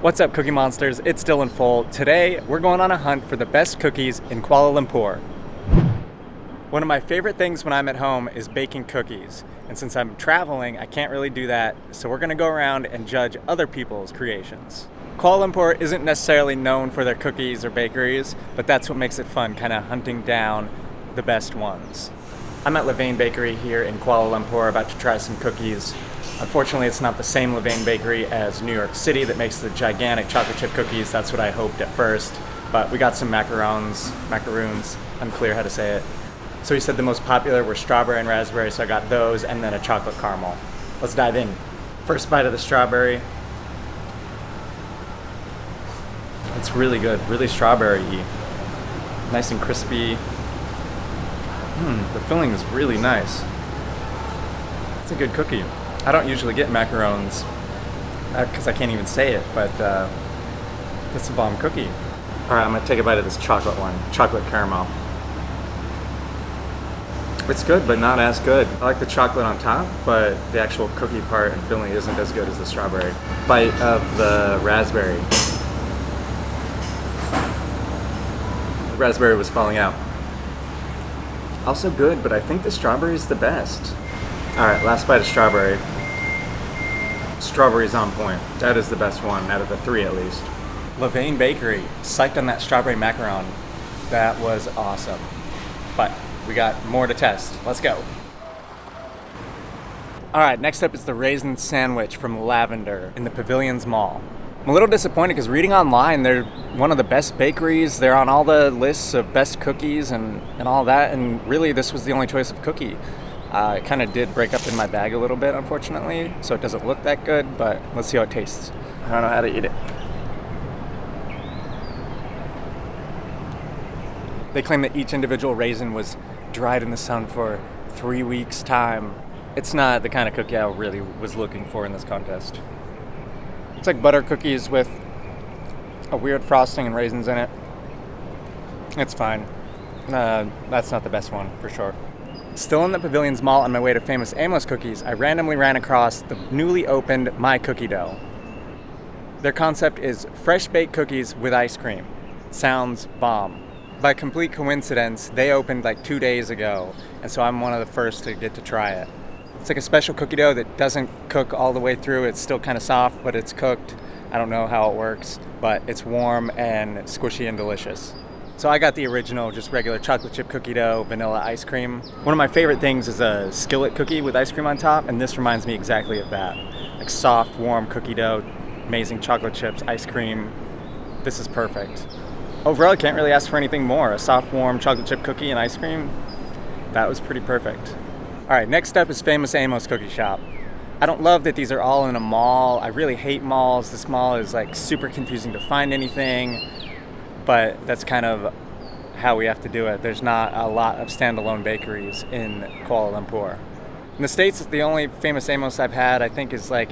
What's up, Cookie Monsters? It's still in full. Today, we're going on a hunt for the best cookies in Kuala Lumpur. One of my favorite things when I'm at home is baking cookies. And since I'm traveling, I can't really do that, so we're gonna go around and judge other people's creations. Kuala Lumpur isn't necessarily known for their cookies or bakeries, but that's what makes it fun, kind of hunting down the best ones. I'm at Levain Bakery here in Kuala Lumpur, about to try some cookies. Unfortunately, it's not the same Levain Bakery as New York City that makes the gigantic chocolate chip cookies. That's what I hoped at first. But we got some macarons, unclear how to say it. So he said the most popular were strawberry and raspberry, so I got those and then a chocolate caramel. Let's dive in. First bite of the strawberry. It's really good, really strawberry-y. Nice and crispy. The filling is really nice. It's a good cookie. I don't usually get macarons because I can't even say it, but it's a bomb cookie. All right, I'm gonna take a bite of this chocolate one, chocolate caramel. It's good, but not as good. I like the chocolate on top, but the actual cookie part and filling isn't as good as the strawberry. Bite of the raspberry. The raspberry was falling out. Also good, but I think the strawberry is the best. All right, last bite of strawberry. Strawberry's on point. That is the best one out of the three at least. Levain Bakery, psyched on that strawberry macaron. That was awesome. But we got more to test. Let's go. All right, next up is the Raisin sandwich from Lavender in the Pavilions Mall. I'm a little disappointed because reading online, they're one of the best bakeries. They're on all the lists of best cookies and all that, and really this was the only choice of cookie. It kind of did break up in my bag a little bit, unfortunately, so it doesn't look that good, but let's see how it tastes. I don't know how to eat it. They claim that each individual raisin was dried in the sun for 3 weeks' time. It's not the kind of cookie I really was looking for in this contest. It's like butter cookies with a weird frosting and raisins in it. It's fine. That's not the best one, for sure. Still in the Pavilions Mall on my way to famous Amos cookies, I randomly ran across the newly opened My Cookie Dough. Their concept is fresh baked cookies with ice cream. Sounds bomb. By complete coincidence, they opened like 2 days ago, and so I'm one of the first to get to try it. It's like a special cookie dough that doesn't cook all the way through. It's still kind of soft, but it's cooked. I don't know how it works, but it's warm and squishy and delicious. So I got the original, just regular chocolate chip cookie dough, vanilla ice cream. One of my favorite things is a skillet cookie with ice cream on top, and this reminds me exactly of that. Like soft, warm cookie dough, amazing chocolate chips, ice cream. This is perfect. Overall, I can't really ask for anything more. A soft, warm chocolate chip cookie and ice cream, that was pretty perfect. All right, next up is famous Amos Cookie Shop. I don't love that these are all in a mall. I really hate malls. This mall is like super confusing to find anything, but that's kind of how we have to do it. There's not a lot of standalone bakeries in Kuala Lumpur. In the States, the only famous Amos I've had, I think, is like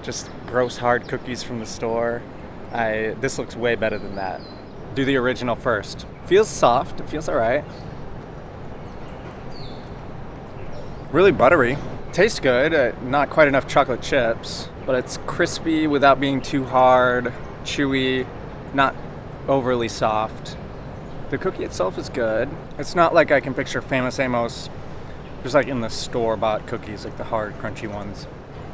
just gross hard cookies from the store. This looks way better than that. Do the original first. Feels soft, it feels all right. Really buttery. Tastes good, not quite enough chocolate chips, but it's crispy without being too hard, chewy, not overly soft. The cookie itself is good. It's not like I can picture famous Amos just like in the store-bought cookies, like the hard, crunchy ones.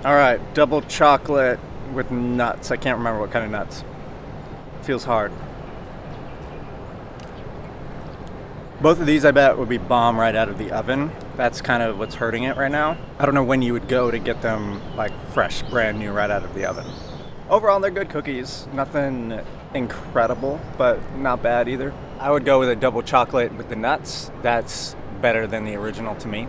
All right, double chocolate with nuts. I can't remember what kind of nuts. Feels hard. Both of these, I bet, would be bomb right out of the oven. That's kind of what's hurting it right now. I don't know when you would go to get them like fresh, brand new, right out of the oven. Overall, they're good cookies. Nothing incredible, but not bad either. I would go with a double chocolate with the nuts. That's better than the original to me.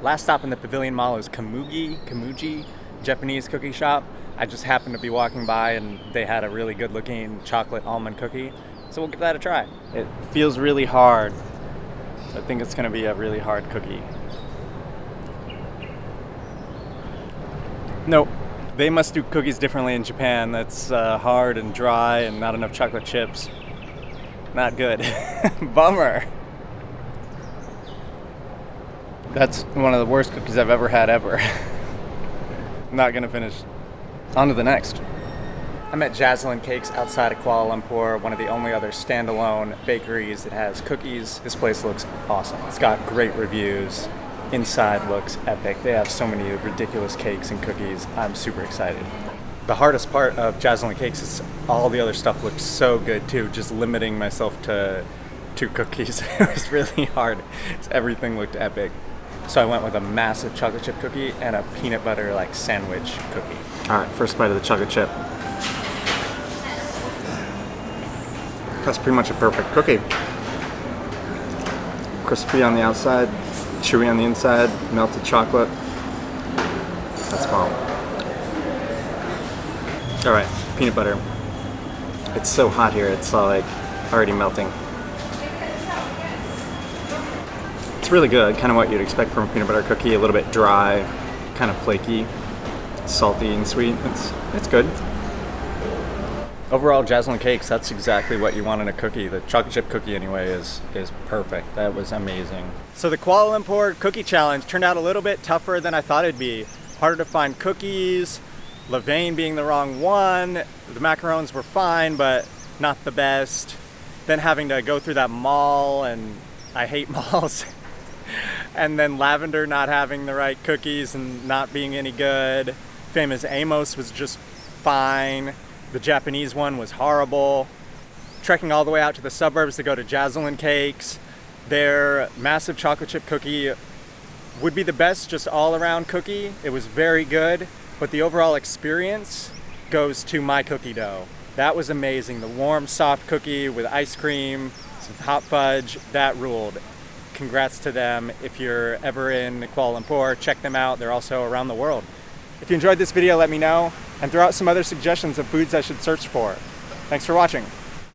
Last stop in the Pavilion Mall is Komugi, Japanese cookie shop. I just happened to be walking by and they had a really good looking chocolate almond cookie. So we'll give that a try. It feels really hard. I think it's gonna be a really hard cookie. Nope. They must do cookies differently in Japan. That's hard and dry and not enough chocolate chips. Not good. Bummer. That's one of the worst cookies I've ever had ever. Not gonna finish. On to the next. I'm at Jaslyn Cakes outside of Kuala Lumpur, one of the only other standalone bakeries that has cookies. This place looks awesome. It's got great reviews. Inside looks epic. They have so many ridiculous cakes and cookies. I'm super excited. The hardest part of Jaslyn Cakes is all the other stuff looks so good too. Just limiting myself to 2 cookies it was really hard. Everything looked epic. So I went with a massive chocolate chip cookie and a peanut butter like sandwich cookie. All right, first bite of the chocolate chip. That's pretty much a perfect cookie. Crispy on the outside, chewy on the inside, melted chocolate. That's bomb. All right, peanut butter. It's so hot here, it's like already melting. It's really good, kind of what you'd expect from a peanut butter cookie, a little bit dry, kind of flaky, salty and sweet. It's good. Overall, Jaslyn Cakes, that's exactly what you want in a cookie. The chocolate chip cookie anyway is perfect. That was amazing. So the Kuala Lumpur cookie challenge turned out a little bit tougher than I thought it'd be. Harder to find cookies, Levain being the wrong one. The macarons were fine, but not the best. Then having to go through that mall, and I hate malls. And then Lavender not having the right cookies and not being any good. Famous Amos was just fine. The Japanese one was horrible. Trekking all the way out to the suburbs to go to Jaslyn Cakes. Their massive chocolate chip cookie would be the best just all around cookie. It was very good, but the overall experience goes to my cookie dough. That was amazing. The warm, soft cookie with ice cream, some hot fudge, that ruled. Congrats to them. If you're ever in Kuala Lumpur, check them out. They're also around the world. If you enjoyed this video, let me know, and throw out some other suggestions of foods I should search for. Thanks for watching.